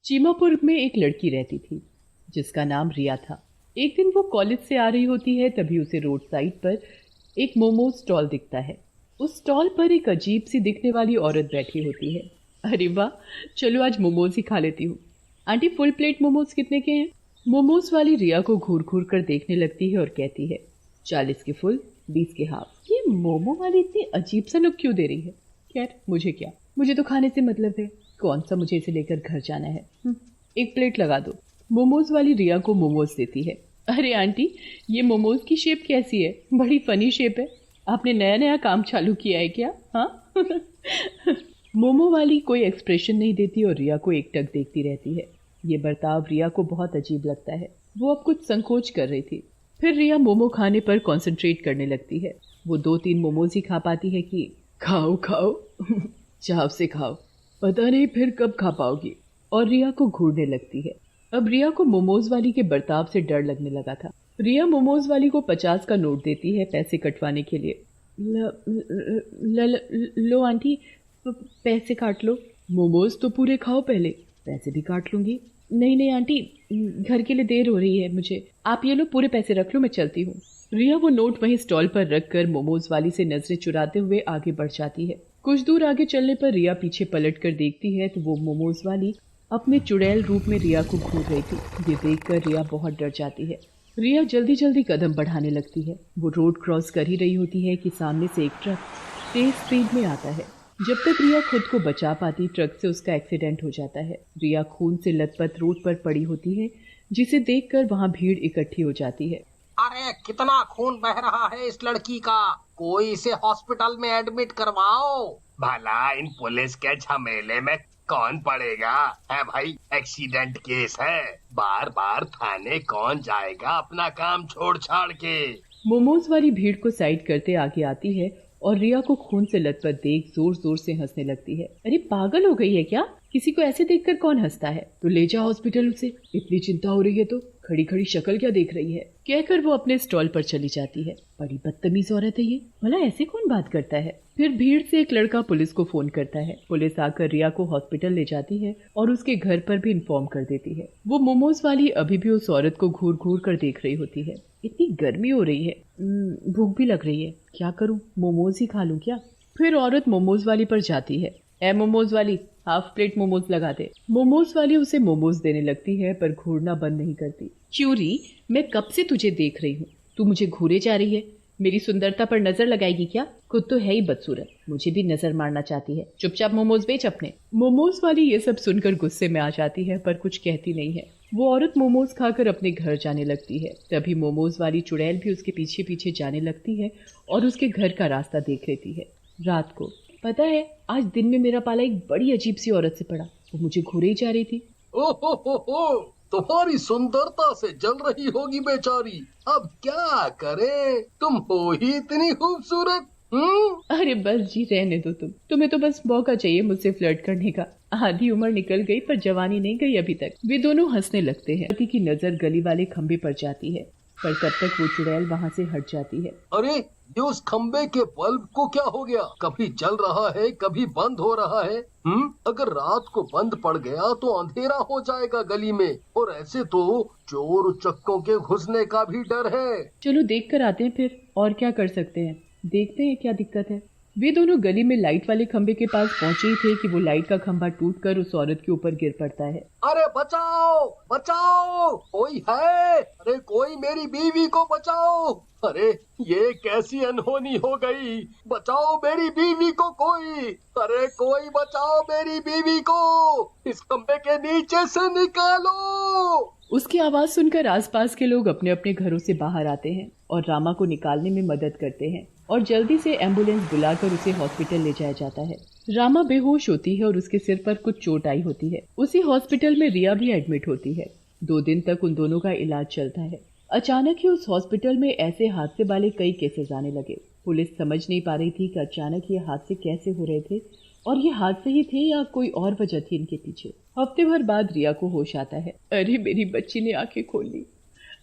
चीमापुर में एक लड़की रहती थी जिसका नाम रिया था। एक दिन वो कॉलेज से आ रही होती है, तभी उसे रोड साइड पर एक मोमोज स्टॉल दिखता है। उस स्टॉल पर एक अजीब सी दिखने वाली औरत बैठी होती है। अरे वाह, चलो आज मोमोज ही खा लेती हूँ। आंटी, फुल प्लेट मोमोज कितने के हैं? मोमोज वाली रिया को घूर घूर कर देखने लगती है और कहती है, 40 के फुल, 20 के हाफ। ये मोमो वाली इतनी अजीब सा लुक क्यों दे रही है? खैर, मुझे क्या, मुझे तो खाने से मतलब है। कौन सा मुझे इसे लेकर घर जाना है। एक प्लेट लगा दो। मोमोज वाली रिया को मोमोज देती है। अरे आंटी, ये मोमोज की शेप कैसी है? बड़ी फनी शेप है। आपने नया नया काम चालू किया है क्या? हाँ। मोमो वाली कोई एक्सप्रेशन नहीं देती और रिया को एकटक देखती रहती है। ये बर्ताव रिया को बहुत अजीब लगता है। वो अब कुछ संकोच कर रही थी। फिर रिया मोमो खाने पर कंसंट्रेट करने लगती है। वो 2-3 मोमोज ही खा पाती है कि खाओ खाओ, चाव से खाओ, पता नहीं फिर कब खा पाओगी। और रिया को घूरने लगती है। अब रिया को मोमोज वाली के बर्ताव से डर लगने लगा था। रिया मोमोज वाली को 50 का नोट देती है पैसे कटवाने के लिए। लो आंटी, पैसे काट लो। मोमोज तो पूरे खाओ पहले, पैसे भी काट लूंगी। नहीं नहीं आंटी, घर के लिए देर हो रही है मुझे। आप ये लो, पूरे पैसे रख लो, मैं चलती हूँ। रिया वो नोट वहीं स्टॉल पर रखकर मोमोज वाली से नजरें चुराते हुए आगे बढ़ जाती है। कुछ दूर आगे चलने पर रिया पीछे पलट कर देखती है तो वो मोमोज वाली अपने चुड़ैल रूप में रिया को घूर रही थी। ये देखकर रिया बहुत डर जाती है। रिया जल्दी जल्दी कदम बढ़ाने लगती है। वो रोड क्रॉस कर ही रही होती है कि सामने से एक ट्रक तेज स्पीड में आता है। जब तक रिया खुद को बचा पाती, ट्रक से उसका एक्सीडेंट हो जाता है। रिया खून से लथपथ रोड पर पड़ी होती है, जिसे देखकर वहाँ भीड़ इकट्ठी हो जाती है। अरे कितना खून बह रहा है इस लड़की का, कोई इसे हॉस्पिटल में एडमिट करवाओ। भला इन पुलिस के झमेले में कौन पड़ेगा है भाई? एक्सीडेंट केस है, बार बार थाने कौन जाएगा अपना काम छोड़ छाड़ के। मोमोज वाली भीड़ को साइड करते आगे आती है और रिया को खून से लथपथ देख जोर जोर से हंसने लगती है। अरे पागल हो गई है क्या? किसी को ऐसे देखकर कौन हंसता है? तो ले जा हॉस्पिटल उसे, इतनी चिंता हो रही है तो। खड़ी खड़ी शक्ल क्या देख रही है? कहकर वो अपने स्टॉल पर चली जाती है। बड़ी बदतमीज औरत है ये, भला ऐसे कौन बात करता है? फिर भीड़ से एक लड़का पुलिस को फोन करता है। पुलिस आकर रिया को हॉस्पिटल ले जाती है और उसके घर पर भी इन्फॉर्म कर देती है। वो मोमोज वाली अभी भी उस औरत को घूर घूर कर देख रही होती है। इतनी गर्मी हो रही है, भूख भी लग रही है, क्या करूं, मोमोज ही खा लूं क्या? फिर औरत मोमोज वाली पर जाती है। ए मोमोज वाली, हाफ प्लेट मोमोज लगा दे। मोमोज वाली उसे मोमोज देने लगती है पर घूरना बंद नहीं करती। चूरी, मैं कब से तुझे देख रही हूँ, तू मुझे घूरे जा रही है। मेरी सुंदरता पर नजर लगाएगी क्या? खुद तो है ही बदसूरत, मुझे भी नजर मारना चाहती है। चुपचाप मोमोज बेच अपने। मोमोज वाली ये सब सुनकर गुस्से में आ जाती है पर कुछ कहती नहीं है। वो औरत मोमोज खाकर अपने घर जाने लगती है। तभी मोमोज वाली चुड़ैल भी उसके पीछे पीछे जाने लगती है और उसके घर का रास्ता देख लेती है। रात को, पता है, आज दिन में मेरा पाला एक बड़ी अजीब सी औरत से पड़ा। वो मुझे घूरे ही जा रही थी। ओहो, तुम्हारी सुंदरता से जल रही होगी बेचारी। अब क्या करे, तुम हो ही इतनी खूबसूरत। अरे बस जी, रहने दो तुम। तुम्हें तो बस मौका चाहिए मुझसे फ्लर्ट करने का। आधी उम्र निकल गई पर जवानी नहीं गई अभी तक। वे दोनों हंसने लगते हैं। पति की नजर गली वाले खंबे पर जाती है पर तब तक वो चुड़ैल वहाँ से हट जाती है। अरे ये उस खंबे के बल्ब को क्या हो गया? कभी जल रहा है, कभी बंद हो रहा है। अगर रात को बंद पड़ गया तो अंधेरा हो जाएगा गली में, और ऐसे तो चोर उचक्कों के घुसने का भी डर है। चलो देख कर आते हैं फिर, और क्या कर सकते हैं, देखते हैं क्या दिक्कत है। वे दोनों गली में लाइट वाले खंबे के पास पहुंचे ही थे कि वो लाइट का खंभा टूटकर उस औरत के ऊपर गिर पड़ता है। अरे बचाओ बचाओ, कोई है? अरे कोई मेरी बीवी को बचाओ। अरे ये कैसी अनहोनी हो गई, बचाओ मेरी बीवी को कोई। अरे कोई बचाओ मेरी बीवी को, इस खंबे के नीचे से निकालो। उसकी आवाज सुनकर आसपास के लोग अपने अपने घरों से बाहर आते हैं और रामा को निकालने में मदद करते हैं और जल्दी से एम्बुलेंस बुलाकर उसे हॉस्पिटल ले जाया जाता है। रामा बेहोश होती है और उसके सिर पर कुछ चोट आई होती है। उसी हॉस्पिटल में रिया भी एडमिट होती है। 2 दिन तक उन दोनों का इलाज चलता है। अचानक ही उस हॉस्पिटल में ऐसे हादसे वाले कई केसेस आने लगे। पुलिस समझ नहीं पा रही थी कि अचानक ये हादसे कैसे हो रहे थे और ये हादसे ही थे या कोई और वजह थी इनके पीछे। हफ्ते भर बाद रिया को होश आता है। अरे मेरी बच्ची ने आंखें खोल ली।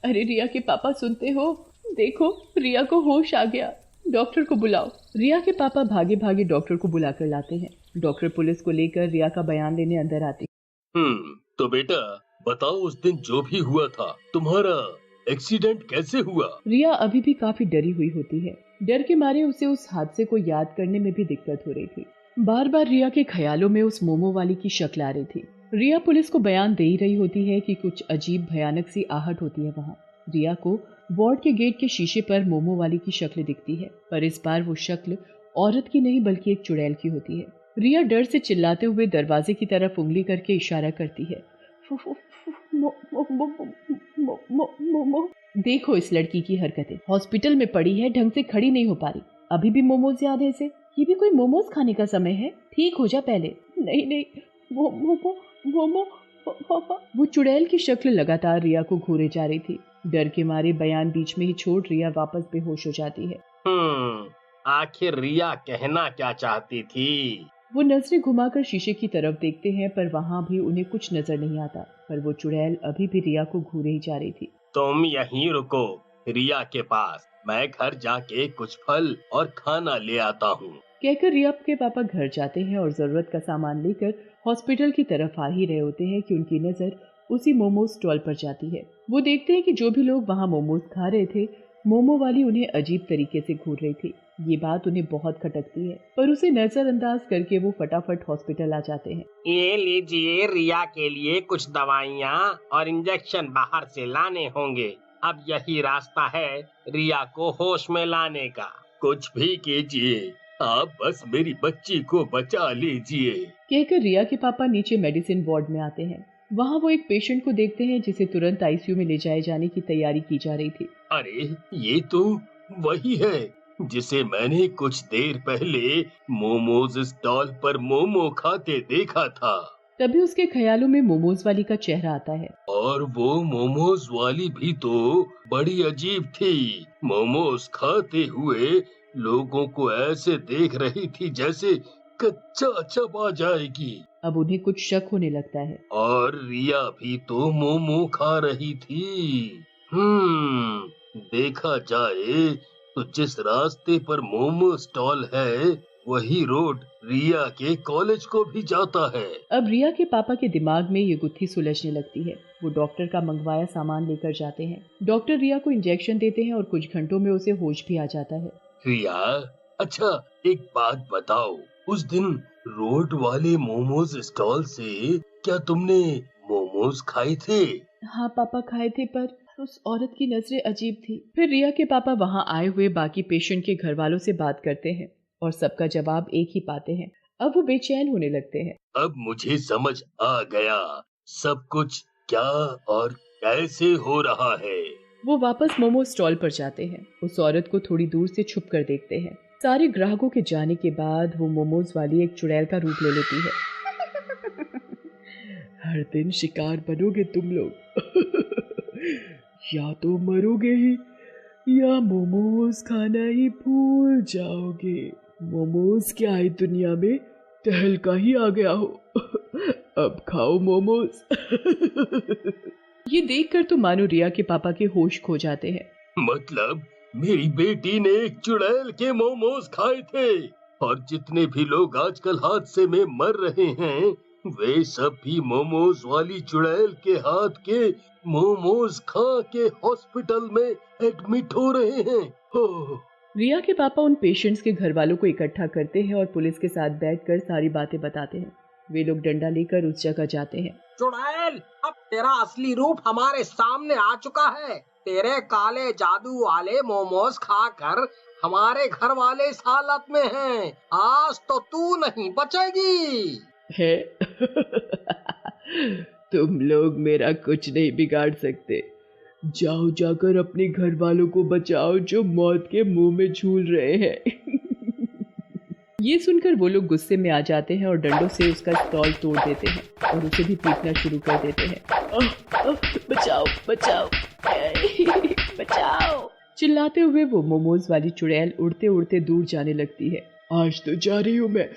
अरे रिया के पापा, सुनते हो? देखो, रिया को होश आ गया, डॉक्टर को बुलाओ। रिया के पापा भागे भागे डॉक्टर को बुलाकर लाते हैं। डॉक्टर पुलिस को लेकर रिया का बयान लेने अंदर आते हैं। तो बेटा बताओ, उस दिन जो भी हुआ था, तुम्हारा एक्सीडेंट कैसे हुआ? रिया अभी भी काफी डरी हुई होती है। डर के मारे उसे उस हादसे को याद करने में भी दिक्कत हो रही थी। बार बार रिया के ख्यालों में उस मोमो वाली की शक्ल आ रही थी। रिया पुलिस को बयान दे ही रही होती है कि कुछ अजीब भयानक सी आहट होती है वहाँ। रिया को वार्ड के गेट के शीशे पर मोमो वाली की शक्ल दिखती है, पर इस बार वो शक्ल औरत की नहीं बल्कि एक चुड़ैल की होती है। रिया डर से चिल्लाते हुए दरवाजे की तरफ उंगली करके इशारा करती है। देखो इस लड़की की हरकतें, हॉस्पिटल में पड़ी है, ढंग से खड़ी नहीं हो पा रही, अभी भी मोमोज याद है इसे? ये भी कोई मोमोज खाने का समय है? ठीक हो जा पहले। नहीं नहीं, मोमो। वो चुड़ैल की शक्ल लगातार रिया को घूरे जा रही थी। डर के मारे बयान बीच में ही छोड़ रिया वापस बेहोश हो जाती है। आखिर रिया कहना क्या चाहती थी? वो नजरें घुमाकर शीशे की तरफ देखते हैं, पर वहाँ भी उन्हें कुछ नजर नहीं आता। पर वो चुड़ैल अभी भी रिया को घूरे ही जा रही थी। तुम यहीं रुको रिया के पास, मैं घर जाके कुछ फल और खाना ले आता हूँ। कहकर रिया के पापा घर जाते हैं और जरूरत का सामान लेकर हॉस्पिटल की तरफ आ ही रहे होते हैं कि उनकी नजर उसी मोमोज स्टॉल पर जाती है। वो देखते हैं कि जो भी लोग वहाँ मोमोज खा रहे थे, मोमो वाली उन्हें अजीब तरीके से घूर रही थी। ये बात उन्हें बहुत खटकती है, पर उसे नजरअंदाज करके वो फटाफट हॉस्पिटल आ जाते हैं। ये लीजिए, रिया के लिए कुछ दवाइयाँ और इंजेक्शन बाहर से लाने होंगे। अब यही रास्ता है रिया को होश में लाने का। कुछ भी कीजिए, आप बस मेरी बच्ची को बचा लीजिए। कहकर रिया के पापा नीचे मेडिसिन वार्ड में आते हैं। वहाँ वो एक पेशेंट को देखते हैं जिसे तुरंत आईसीयू में ले जाए जाने की तैयारी की जा रही थी। अरे ये तो वही है जिसे मैंने कुछ देर पहले मोमोज स्टॉल पर मोमो खाते देखा था। तभी उसके ख्यालों में मोमोज वाली का चेहरा आता है। और वो मोमोज वाली भी तो बड़ी अजीब थी। मोमोज खाते हुए लोगों को ऐसे देख रही थी जैसे कच्चा चबा जाएगी। अब उन्हें कुछ शक होने लगता है। और रिया भी तो मोमो खा रही थी। देखा जाए तो जिस रास्ते पर मोमो स्टॉल है, वही रोड रिया के कॉलेज को भी जाता है। अब रिया के पापा के दिमाग में ये गुत्थी सुलझने लगती है। वो डॉक्टर का मंगवाया सामान लेकर जाते हैं। डॉक्टर रिया को इंजेक्शन देते हैं और कुछ घंटों में उसे होश भी आ जाता है। रिया, अच्छा एक बात बताओ, उस दिन रोड वाले मोमोज स्टॉल से क्या तुमने मोमोज खाए थे? हाँ पापा, खाए थे, पर उस औरत की नजरें अजीब थी। फिर रिया के पापा वहाँ आए हुए बाकी पेशेंट के घर वालों से बात करते हैं और सबका जवाब एक ही पाते हैं। अब वो बेचैन होने लगते हैं। अब मुझे समझ आ गया सब कुछ क्या और कैसे हो रहा है। वो वापस मोमो स्टॉल पर जाते हैं। उस औरत को थोड़ी दूर से छुप कर देखते हैं। सारे ग्राहकों के जाने के बाद वो मोमोज वाली एक चुड़ैल का रूप ले लेती है। हर दिन शिकार बनोगे तुम लोग। या तो मरोगे ही या मोमोज खाना ही भूल जाओगे। मोमोज क्या है दुनिया में, तहलका ही आ गया हो। अब खाओ मोमोज। ये देखकर तो मानो रिया के पापा के होश खो जाते हैं। मतलब मेरी बेटी ने एक चुड़ैल के मोमोज खाए थे, और जितने भी लोग आजकल हादसे में मर रहे हैं, वे सब भी मोमोज वाली चुड़ैल के हाथ के मोमोज खा के हॉस्पिटल में एडमिट हो रहे हैं। रिया के पापा उन पेशेंट्स के घर वालों को इकट्ठा करते हैं और पुलिस के साथ बैठकर सारी बातें बताते हैं। वे लोग डंडा लेकर उस जगह जाते हैं। चुड़ैल, अब तेरा असली रूप हमारे सामने आ चुका है। तेरे काले जादू वाले मोमोज खाकर हमारे घर वाले इस हालत में हैं। आज तो तू नहीं बचेगी। है? तुम लोग मेरा कुछ नहीं बिगाड़ सकते। जाओ जाकर अपने घर वालों को बचाओ जो मौत के मुंह में झूल रहे हैं। ये सुनकर वो लोग गुस्से में आ जाते हैं और डंडों से उसका स्टॉल तोड़ देते हैं और उसे भी पीटना शुरू कर देते हैं। बचाओ बचाओ बचाओ। चिल्लाते हुए वो मोमोज वाली चुड़ैल उड़ते उड़ते दूर जाने लगती है। आज तो जा रही हूँ मैं,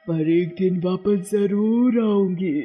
पर एक दिन वापस जरूर आऊंगी।